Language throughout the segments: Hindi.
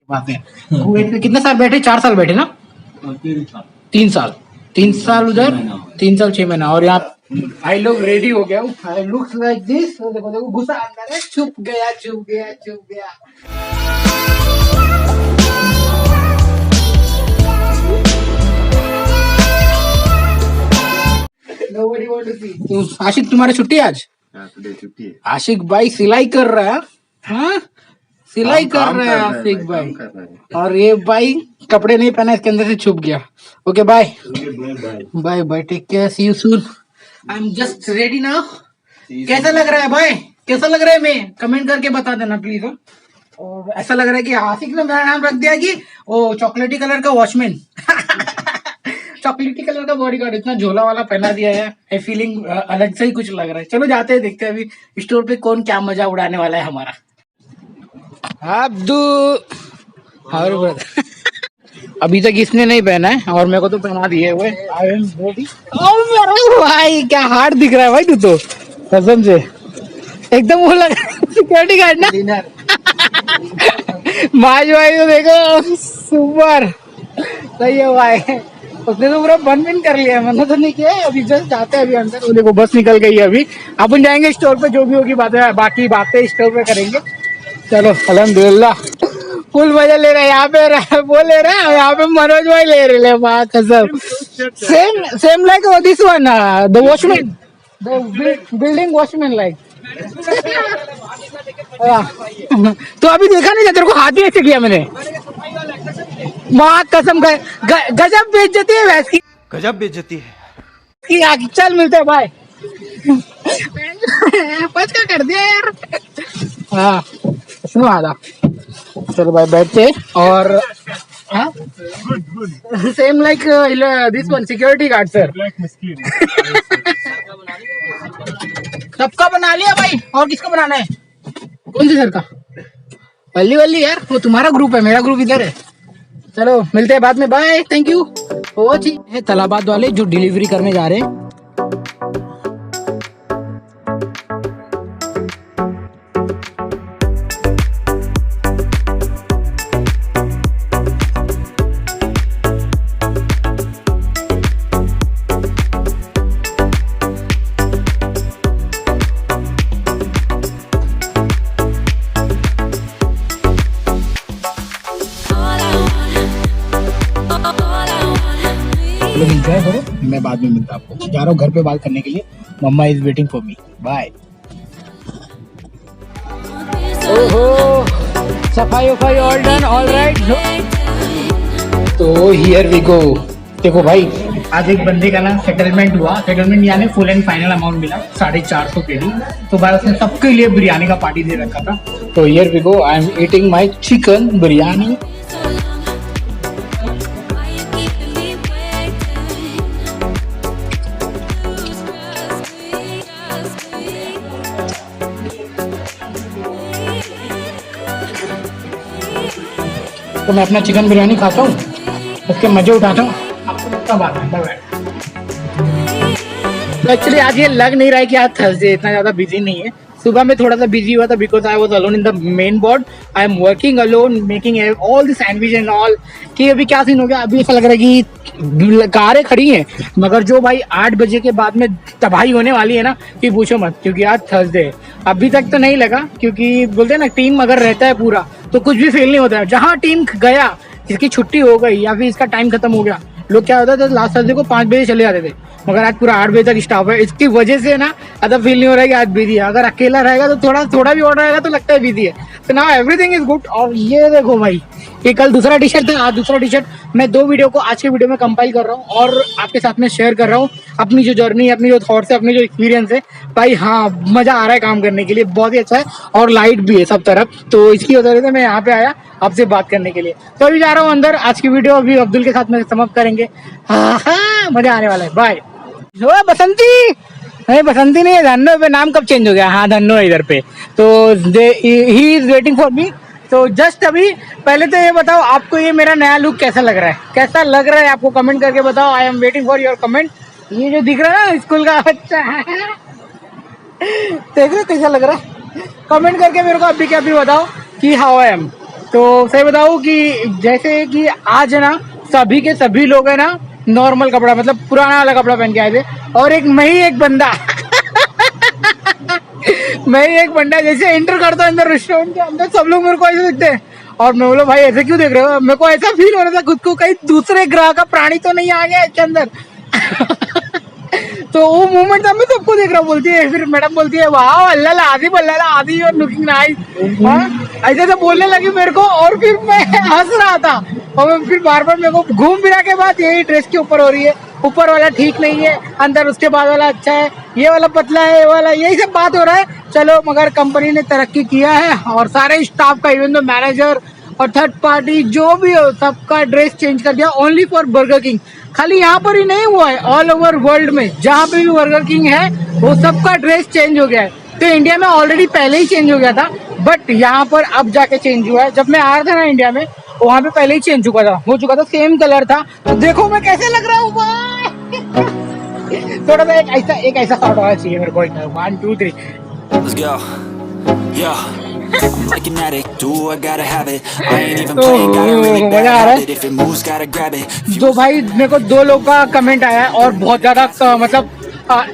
बात है। कुवैत में कितने साल बैठे? 4 साल बैठे ना? 3 साल। 3 साल उधर, 3 साल 6 महीना। और यहाँ भाई लोग रेडी हो गया। I looks like this. देखो देखो घुसा अंदर है, छुप गया छुप गया छुप गया। Nobody want to see। तो आशिक तुम्हारी छुट्टी आज? छुट्टी है। आशिक भाई सिलाई कर रहा है। हाँ सिलाई कर रहा है आशिक भाई। और ये भाई कपड़े नहीं पहना, इसके अंदर से छुप गया। Okay bye bye bye, take care, see you soon. I am just ready now. कैसा लग रहा है भाई? कैसा लग रहा है? मैं कमेंट करके बता देना प्लीज। और ऐसा लग रहा है कि आशिक ने मेरा नाम रख दिया कि वो चॉकलेटी कलर का वॉचमैन। चॉकलेटी कलर का बॉडी गार्ड, इतना झोला वाला पहना दिया है। फीलिंग अलग से ही कुछ लग रहा है। चलो जाते हैं, देखते हैं अभी स्टोर पे कौन क्या मजा उड़ाने वाला है हमारा। अब्दू और अभी तक इसने नहीं पहना है और मेरे को तो पहना दिए हुए। I am ready. भाई क्या हार्ड दिख रहा है भाई तू तो, कसम से एकदम वो लग सिक्योरिटी गार्ड ना। माज भाई तो देखो सुपर सही है भाई। उसने तो पूरा बंद बिन कर लिया, मैंने तो नहीं किया। अभी जस्ट जाते हैं अभी अंदर। वो देखो बस निकल गई है अभी। अपन जाएंगे स्टोर पे, जो भी होगी बातें, बाकी बातें स्टोर पे करेंगे। चलो अल्हम्दुलिल्लाह फुल मजा ले रहे हैं। यहाँ पे वो ले रहे हैं, यहाँ पे मनोज भाई ले रहे हैं। वाह कसम, same like this one, the watchman, the building watchman like. तो अभी देखा नहीं था तेरे को, हाथ ही ऐसे किया मैंने। वाह कसम, गजब बेइज्जती है वैसी, गजब बेइज्जती है कि चल मिलते हैं भाई। पच का कर दिया यार। हाँ सुनो आधा। चलो भाई बैठते। और same like this one security guard sir. सबका बना लिया भाई, और किसका बनाना है? कौन से सर का? वल्ली वल्ली यार, वो तुम्हारा ग्रुप है, मेरा ग्रुप इधर है। चलो मिलते हैं बाद में, बाय, थैंक यू। वो जी है तलाबाद वाले जो डिलीवरी करने जा रहे हैं। एंजॉय करो, मैं बाद में मिलता आपको। जा रहा हूँ घर पे बात करने के लिए। Mama is waiting for me, bye. ओहो सफाई वफाई ऑल डन, ऑल राइट। तो हियर वी गो। देखो भाई आज एक बंदे का ना सेटलमेंट हुआ। सेटलमेंट यानी फुल एंड फाइनल अमाउंट मिला 450 के लिए। तो भाई उसने सबके लिए बिरयानी का पार्टी दे रखा था। तो here we go, I am eating my chicken biryani. तो मैं अपना चिकन बिरयानी खाता हूँ, उसके मजे उठाता हूँ। आपको कब आता है? बाय। तो एक्चुअली आज ये लग नहीं रहा है कि आज थर्सडे इतना ज्यादा बिजी नहीं है। सुबह में थोड़ा सा बिजी हुआ था because I was alone in the main board. I am working alone, making all the sandwich and all. कि अभी क्या सीन हो गया, अभी ऐसा लग रहा है कि कारें खड़ी हैं, मगर जो भाई 8 बजे के बाद में तबाही होने वाली है ना, कि पूछो मत, क्योंकि आज थर्सडे है। अभी तक तो नहीं लगा, क्योंकि बोलते हैं ना टीम अगर रहता है पूरा तो कुछ भी फेल नहीं होता है। जहाँ टीम गया, इसकी छुट्टी हो गई या फिर इसका टाइम खत्म हो गया, लोग क्या होता था लास्ट थर्सडे को 5 बजे चले जाते थे, मगर आज पूरा 8 बजे तक स्टाफ है। इसकी वजह से ना ऐसा फील नहीं हो रहा है कि आज बिजी है। अगर अकेला रहेगा तो थोड़ा भी ऑर्डर आएगा तो लगता है बिजी है। तो नाउ एवरीथिंग इज गुड। और ये देखो भाई, ये कल दूसरा टी शर्ट था, आज दूसरा टी शर्ट। मैं 2 वीडियो को आज के वीडियो में कंपाइल कर रहा हूँ और आपके साथ में शेयर कर रहा हूँ अपनी जो जर्नी, अपनी जो थॉट्स है, अपनी जो एक्सपीरियंस है। भाई हाँ मजा आ रहा है काम करने के लिए, बहुत ही अच्छा है। और लाइट भी है सब तरफ, तो इसकी वजह से मैं यहाँ पे आया आपसे बात करने के लिए। तो अभी जा रहा हूँ अंदर। आज की वीडियो अभी अब्दुल के साथ में समाप्त करेंगे। हाँ मजा आने वाला है, बाय। बसंती नहीं, बसंती नहीं है, धन्नो पे नाम कब चेंज हो गया? हाँ धन्नो है इधर पे। तो ही इज वेटिंग फॉर मी। तो जस्ट अभी पहले तो ये बताओ आपको ये मेरा नया लुक कैसा लग रहा है? कैसा लग रहा है आपको कमेंट करके बताओ। आई am waiting for your comment. ये जो दिख रहा है ना स्कूल का बच्चा देख रहे कैसा लग रहा है? कमेंट करके मेरे को अभी के अभी बताओ कि हाउ आई एम। तो सही बताऊं कि जैसे कि आज है ना सभी के सभी लोग है ना नॉर्मल कपड़ा मतलब पुराना वाला कपड़ा पहन के आए थे और एक बंदा मैं ही एक बंदा जैसे एंटर करता हूँ अंदर रेस्टोरेंट के अंदर सब लोग मेरे को ऐसे दिखते हैं और मैं बोला भाई ऐसे क्यों देख रहे हो मेरे को ऐसा फील हो रहा था खुद को कहीं दूसरे ग्रह का प्राणी तो नहीं आ गया इसके अंदर तो वो मूवमेंट था मैं सबको देख रहा हूँ बोलती है फिर मैडम बोलती है वाह अल्लाह आदि और लुकिंग नाइस ऐसे तो बोलने लगी मेरे को और फिर मैं हंस रहा था और फिर बार बार मेरे को घूम फिरा के बाद यही ड्रेस के ऊपर हो रही है ऊपर वाला ठीक नहीं है अंदर उसके बाद वाला अच्छा है ये वाला पतला है ये वाला यही सब बात हो रहा है चलो मगर कंपनी ने तरक्की किया है और सारे स्टाफ का इवन दो मैनेजर और थर्ड पार्टी जो भी हो सबका ड्रेस चेंज कर दिया ओनली फॉर बर्गर किंग खाली यहाँ पर ही नहीं हुआ है ऑल ओवर वर्ल्ड में जहाँ पे भी बर्गर किंग है वो सबका ड्रेस चेंज हो गया है तो इंडिया में ऑलरेडी पहले ही चेंज हो गया था बट यहाँ पर अब जाके चेंज हुआ है जब मैं आ रहा था ना इंडिया में वहाँ पे पहले ही चेंज हो चुका था सेम कलर था तो देखो मैं कैसे लग रहा हूँ थोड़ा सा एक ऐसा शॉट होना चाहिए मेरे को 1 2 3 Let's go. Yeah. I'm like an addict, do I gotta have it. I ain't even playing, got a really bad habit. If it moves, gotta grab it. जो भाई मेरे को 2 लोग का कमेंट आया है और बहुत ज्यादा मतलब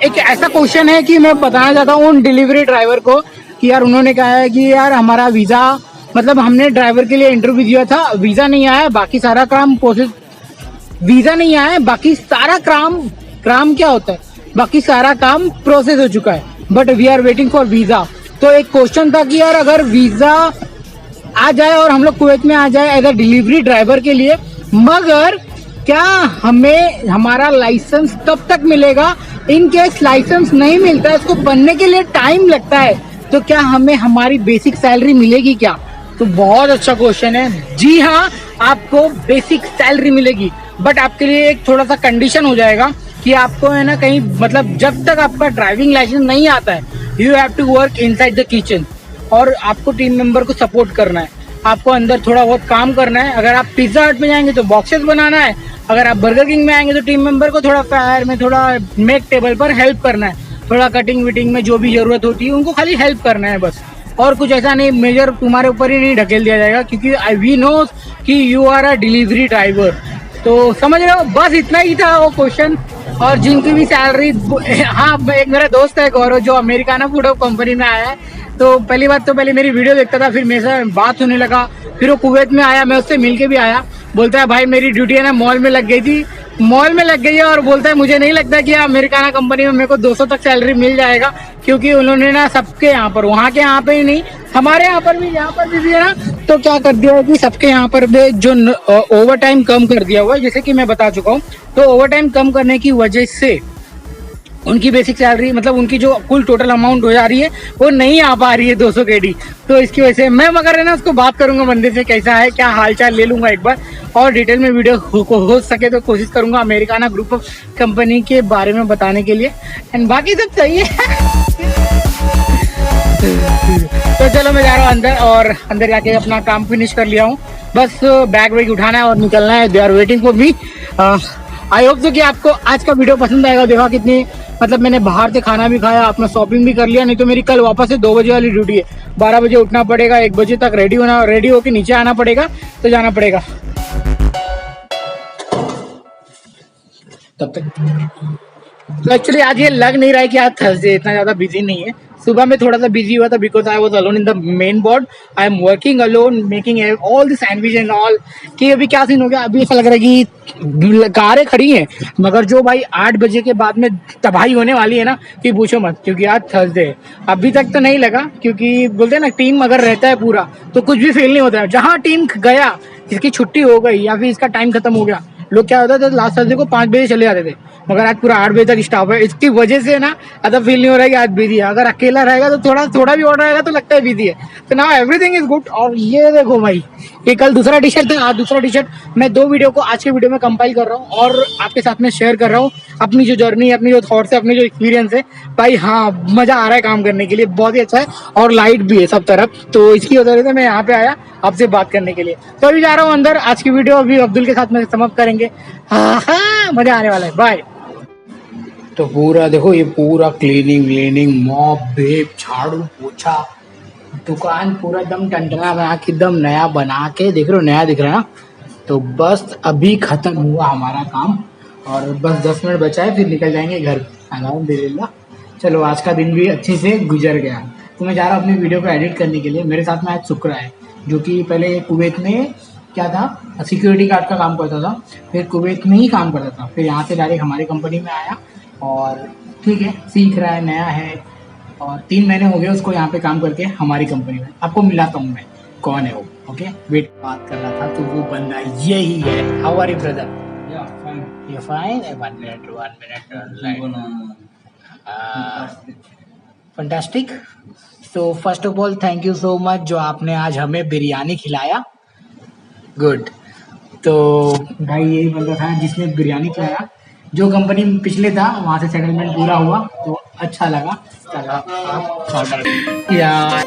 एक ऐसा क्वेश्चन है कि मैं बताना चाहता हूँ उन डिलीवरी ड्राइवर को कि यार उन्होंने कहा है कि यार हमारा वीजा मतलब हमने ड्राइवर के लिए इंटरव्यू दिया था वीजा नहीं आया बाकी सारा काम प्रोसेस वीजा नहीं आया बाकी सारा काम क्या होता है बाकी सारा काम प्रोसेस हो चुका है but we are waiting for visa तो एक क्वेश्चन था कि यार अगर वीजा आ जाए और हम लोग कुवैत में आ जाए एज अ डिलीवरी ड्राइवर के लिए मगर क्या हमें हमारा लाइसेंस कब तक मिलेगा इन केस लाइसेंस नहीं मिलता है इसको बनने के लिए टाइम लगता है तो क्या हमें हमारी बेसिक सैलरी मिलेगी क्या तो बहुत अच्छा क्वेश्चन है जी हाँ आपको बेसिक सैलरी मिलेगी बट आपके लिए एक थोड़ा सा कंडीशन हो जाएगा कि आपको है ना कहीं मतलब जब तक आपका ड्राइविंग लाइसेंस नहीं आता है you have to work inside the kitchen और आपको टीम मेंबर को सपोर्ट करना है आपको अंदर थोड़ा बहुत काम करना है अगर आप पिज्जा हट में जाएंगे तो बॉक्सेस बनाना है अगर आप बर्गर किंग में आएंगे तो टीम मेंबर को थोड़ा फायर में थोड़ा मेक टेबल पर हेल्प करना है थोड़ा कटिंग विटिंग में जो भी जरूरत होती है उनको खाली हेल्प करना है बस और कुछ ऐसा नहीं मेजर तुम्हारे ऊपर ही नहीं ढकेल दिया जाएगा क्योंकि वी नो कि you are a delivery driver तो समझ रहे हो बस इतना ही था वो क्वेश्चन और जिनकी भी सैलरी हाँ एक मेरा दोस्त है गौरव जो अमेरिकाना फूड कंपनी में आया है तो पहली बात तो पहले मेरी वीडियो देखता था फिर मेरे से बात होने लगा फिर वो कुवैत में आया मैं उससे मिलके भी आया बोलता है भाई मेरी ड्यूटी है ना मॉल में लग गई है और बोलता है मुझे नहीं लगता कि अमेरिकाना कंपनी में मेरे को 200 तक सैलरी मिल जाएगा क्योंकि उन्होंने ना सबके यहाँ पर वहाँ के यहाँ पे ही नहीं हमारे यहाँ पर भी है ना तो क्या कर दिया है कि सबके यहाँ पर भी जो ओवर टाइम कम कर दिया हुआ है जैसे कि मैं बता चुका हूँ तो ओवर टाइम कम करने की वजह से उनकी बेसिक सैलरी मतलब उनकी जो कुल टोटल अमाउंट हो जा रही है वो नहीं आ पा रही है 200 केडी तो इसकी वजह से मैं मगर है ना उसको बात करूंगा बंदे से कैसा है क्या हालचाल ले लूंगा एक बार और डिटेल में वीडियो हो सके तो कोशिश करूंगा अमेरिकाना ग्रुप ऑफ कंपनी के बारे में बताने के लिए एंड बाकी सब सही है तो चलो मैं जा रहा हूँ अंदर और अंदर जाके अपना काम फिनिश कर लिया हूँ बस बैग वैग उठाना है और निकलना है they are waiting for me I hope so कि आपको आज का वीडियो पसंद आएगा देखा कितनी मतलब मैंने बाहर से खाना भी खाया अपना शॉपिंग भी कर लिया नहीं तो मेरी कल वापस से 2 बजे वाली ड्यूटी है 12 बजे उठना पड़ेगा 1 बजे तक रेडी होके नीचे आना पड़ेगा तो जाना पड़ेगा तब तक तो एक्चुअली आज ये लग नहीं रहा है कि आज थर्सडे इतना ज्यादा बिजी नहीं है सुबह में थोड़ा सा बिजी हुआ था because I was alone in the main board I am working alone making all the sandwich and all कि अभी क्या सीन हो गया अभी ऐसा लग रहा है कि कारें खड़ी हैं मगर जो भाई 8 बजे के बाद में तबाही होने वाली है ना कि पूछो मत क्योंकि आज थर्सडे है अभी तक तो नहीं लगा क्योंकि बोलते हैं ना टीम अगर रहता है पूरा तो कुछ भी फील नहीं होता है जहाँ टीम गया इसकी छुट्टी हो गई या फिर इसका टाइम खत्म हो गया लोग क्या होता था लास्ट थर्सडे को 5 बजे चले जाते थे मगर आज पूरा 8 बजे तक स्टाफ है इसकी वजह से ना ऐसा फील नहीं हो रहा है कि आज बिजी है अगर अकेला रहेगा तो थोड़ा भी ऑर्डर आएगा तो लगता है बिजी है तो नाउ एवरीथिंग इज गुड और ये देखो भाई ये कल दूसरा टी शर्ट था आज दूसरा टी शर्ट मैं 2 वीडियो को आज के वीडियो में कंपाइल कर रहा हूँ और आपके साथ में शेयर कर रहा हूँ अपनी जो जर्नी अपनी जो थॉट्स है अपनी जो एक्सपीरियंस है भाई हाँ मजा आ रहा है काम करने के लिए बहुत ही अच्छा है और लाइट भी है सब तरफ तो इसकी वजह से मैं यहाँ पे आया आपसे बात करने के लिए तो अभी जा रहा हूँ अंदर आज की वीडियो अभी अब्दुल के साथ में समाप्त करेंगे मजा आने वाला है बाय तो पूरा देखो ये पूरा क्लीनिंग मॉप बेब झाड़ू पोछा दुकान पूरा एकदम टनटना बना के एकदम नया बना के देख रहे हो, नया दिख रहा है ना। तो बस अभी खत्म हुआ हमारा काम और बस 10 मिनट बचा है, फिर निकल जाएंगे घर। अल्हम्दुलिल्लाह, चलो आज का दिन भी अच्छे से गुजर गया। तो मैं जा रहा हूँ अपनी वीडियो को एडिट करने के लिए। मेरे साथ में आज शुक्र है, जो कि पहले कुवैत में क्या था, सिक्योरिटी गार्ड का काम करता था, फिर कुवैत में ही काम करता था, फिर यहाँ से डायरेक्ट हमारी कंपनी में आया और ठीक है, सीख रहा है, नया है। और 3 महीने हो गए उसको यहाँ पे काम करके हमारी कंपनी में। आपको मिलाता हूँ मैं, कौन है वो। ओके वेट, बात कर रहा था तो वो बंदा यही है। How are you brother? You fine? 1 minute fantastic. So first of all thank you so much जो आपने आज हमें बिरयानी खिलाया। गुड। तो भाई यही बंदा था जिसने बिरयानी खिलाया। जो कंपनी में पिछले था वहाँ से सेटलमेंट पूरा हुआ तो अच्छा लगा। चलो आप ऑर्डर यार।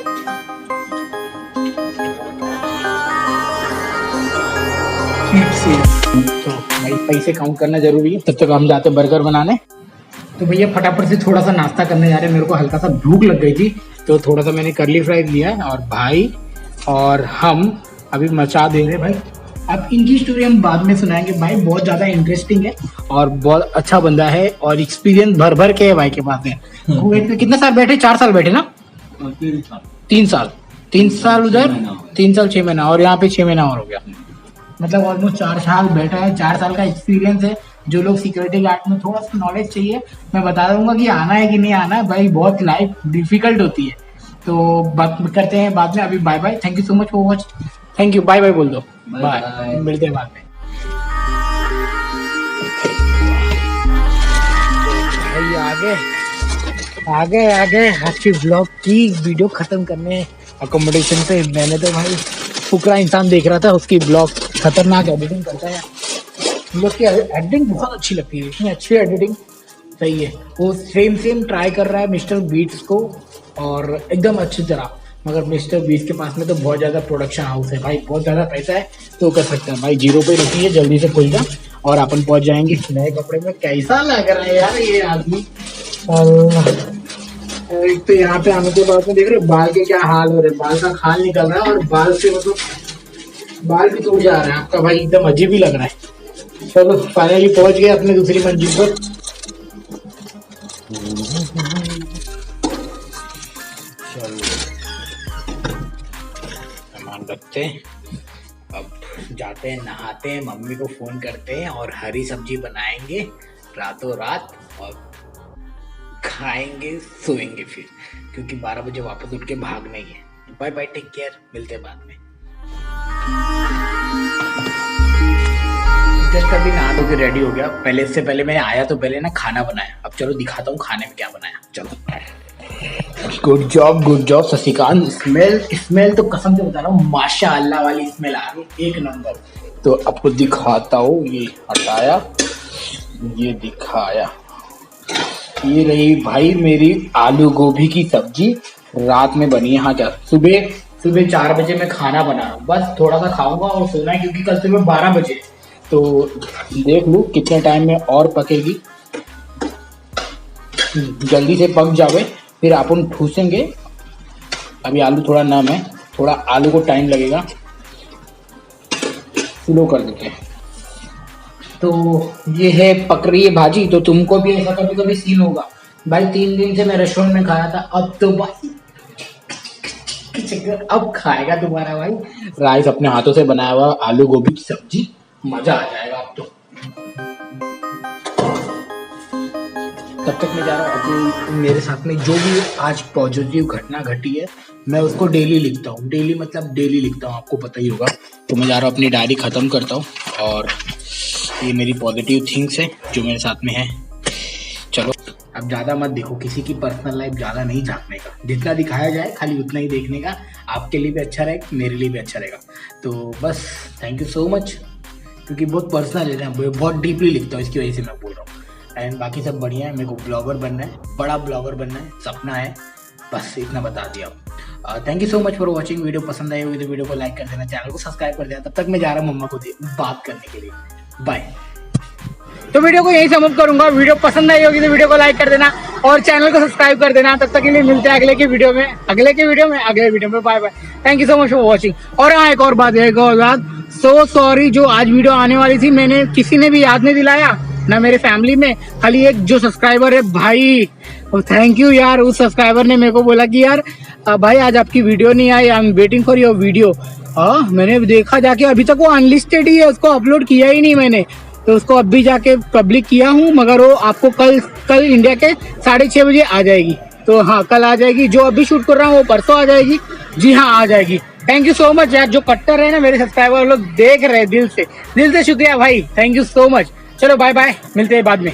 तो भाई पैसे काउंट करना जरूरी है, तब तक हम जाते बर्गर बनाने। तो भैया फटाफट से थोड़ा सा नाश्ता करने जा रहे हैं। मेरे को हल्का सा भूख लग गई थी तो थोड़ा सा मैंने कर्ली फ्राइज लिया है और भाई और हम अभी मचा दे रहे भाई। अब इनकी स्टोरी हम बाद में सुनाएंगे भाई, बहुत ज़्यादा इंटरेस्टिंग है और बहुत अच्छा बंदा है और एक्सपीरियंस भर भर के है भाई के पास है। कुवैत में कितने साल बैठे? 4 साल बैठे ना? 3 साल। 3 साल उधर, 3 साल 6 महीना और यहाँ पे 6 महीना और हो गया। मतलब ऑलमोस्ट 4 साल बैठा है, 4 साल का एक्सपीरियंस है। जो लोग सिक्योरिटी गार्ड में थोड़ा सा नॉलेज चाहिए, मैं बता दूंगा कि आना है कि नहीं आना है भाई, बहुत लाइफ डिफिकल्ट होती है। तो बात करते हैं बाद में। अभी bye bye, thank you so much for watch. Thank you, bye bye बोल दो, बाय, मिलते हैं बाद में। भाई आगे आगे आज की ब्लॉग की वीडियो खत्म करने अकोमोडेशन पे। मैंने तो भाई फुकरा इंसान देख रहा था, उसकी ब्लॉग खतरनाक एडिटिंग करता है। लोग की एडिटिंग बहुत अच्छी लगती है, इतनी अच्छी एडिटिंग, सही है। वो सेम ट्राई कर रहा है मिस्टर बीट्स को और एकदम अच्छी तरह। मगर मिस्टर बीट्स के पास में तो बहुत ज़्यादा प्रोडक्शन हाउस है भाई, बहुत ज़्यादा पैसा है तो कर सकता है भाई। 0 पे रुकी है, जल्दी से खुल जा और अपन पहुंच जाएंगे नए कपड़े में। कैसा लग रहा है यार ये आदमी। एक तो यहाँ पे आने के बाद में देख रहे बाल के क्या हाल हो रहे हैं, बाल का खाल निकल रहा है और बाल से मतलब बाल भी टूट जा रहा है आपका भाई, एकदम अजीब ही लग रहा है। चलो फाइनली पहुंच गए अपने दूसरी मंजिल पर। चलो सामान रखते हैं, अब जाते हैं, नहाते हैं, मम्मी को फोन करते हैं और हरी सब्जी बनाएंगे रातों रात और खाएंगे, सोएंगे फिर, क्योंकि 12 बजे वापस उठ के भागना ही है। बाय बाय, टेक केयर, मिलते हैं बाद में। जस्ट अभी नहा धो के रेडी हो गया। पहले इससे पहले मैं आया तो पहले ना खाना बनाया। अब चलो दिखाता हूँ खाने में क्या बनाया। चलो, गुड जॉब शशिकांत। स्मेल तो कसम से बता रहा हूँ माशाअल्लाह वाली स्मेल आ रही, एक नंबर। तो आपको दिखाता हूँ, ये हटाया, ये दिखाया, ये रही भाई मेरी आलू गोभी की सब्जी, रात में बनी है। हाँ क्या, सुबह 4 बजे मैं खाना बना रहा हूँ, बस थोड़ा सा खाऊंगा और सोना है क्योंकि कल सुबह 12 बजे। तो देख लूँ कितने टाइम में और पकेगी, जल्दी से पक जावे फिर अपन ठूसेंगे। अभी आलू थोड़ा नम है, थोड़ा आलू को टाइम लगेगा, स्लो कर देते हैं। तो ये है पक रही है भाजी। तो तुमको भी ऐसा कभी कभी सीन होगा भाई। 3 दिन से मैं रेस्टोरेंट में खाया था, अब तो भाई अब खाएगा तुम्हारा भाई राइस अपने हाथों से बनाया हुआ आलू गोभी की सब्जी, मजा आ जाएगा अब तो। तब तक मैं जा रहा हूँ अपनी, मेरे साथ में जो भी आज पॉजिटिव घटना घटी है मैं उसको डेली लिखता हूँ। डेली मतलब डेली लिखता हूँ, आपको पता ही होगा। तो मैं जा रहा हूँ अपनी डायरी ख़त्म करता हूँ और ये मेरी पॉजिटिव थिंग्स है जो मेरे साथ में है। चलो अब ज़्यादा मत देखो, किसी की पर्सनल लाइफ ज़्यादा नहीं झांकने का, जितना दिखाया जाए खाली उतना ही देखने का। आपके लिए भी अच्छा रहेगा, मेरे लिए भी अच्छा रहेगा। तो बस थैंक यू सो मच, क्योंकि बहुत पर्सनल है ना, बहुत डीपली लिखता हूँ, इसकी वजह से मैं बोल रहा हूँ। एंड बाकी सब बढ़िया है, मेरे को ब्लॉगर बनना है, बड़ा ब्लॉगर बनना है, सपना है, बस इतना बता दिया। Thank you so much for watching. Video पसंद आई होगी तो वीडियो को लाइक कर देना, चैनल को सब्सक्राइब कर देना। तब तक मैं जा रहा हूँ मम्मा को बात करने के लिए। बाय। तो वीडियो को यही समाप्त करूंगा। वीडियो पसंद आई होगी तो वीडियो को लाइक कर देना और चैनल को सब्सक्राइब कर देना। तब तक के लिए मिलते हैं अगले वीडियो में। Bye bye. Thank you so much for watching. और हाँ, एक और बात, सो सॉरी जो आज वीडियो आने वाली थी मैंने किसी ने भी याद नहीं दिलाया, ना मेरे फैमिली में, खाली एक जो सब्सक्राइबर है भाई, थैंक यू यार। उस सब्सक्राइबर ने मेरे को बोला कि यार भाई आज आपकी वीडियो नहीं आई, I am waiting for your video. मैंने देखा जाके अभी तक वो अनलिस्टेड ही है, उसको अपलोड किया ही नहीं मैंने, तो उसको अभी जाके पब्लिक किया हूँ, मगर वो आपको कल इंडिया के 6:30 बजे आ जाएगी। तो हाँ, कल आ जाएगी। जो अभी शूट कर रहा हूँ वो परसों आ जाएगी। जी हाँ, आ जाएगी। थैंक यू सो मच यार, जो कट्टर है ना मेरे सब्सक्राइबर लोग देख रहे हैं, दिल से शुक्रिया भाई, थैंक यू सो मच। चलो बाय बाय, मिलते हैं बाद में।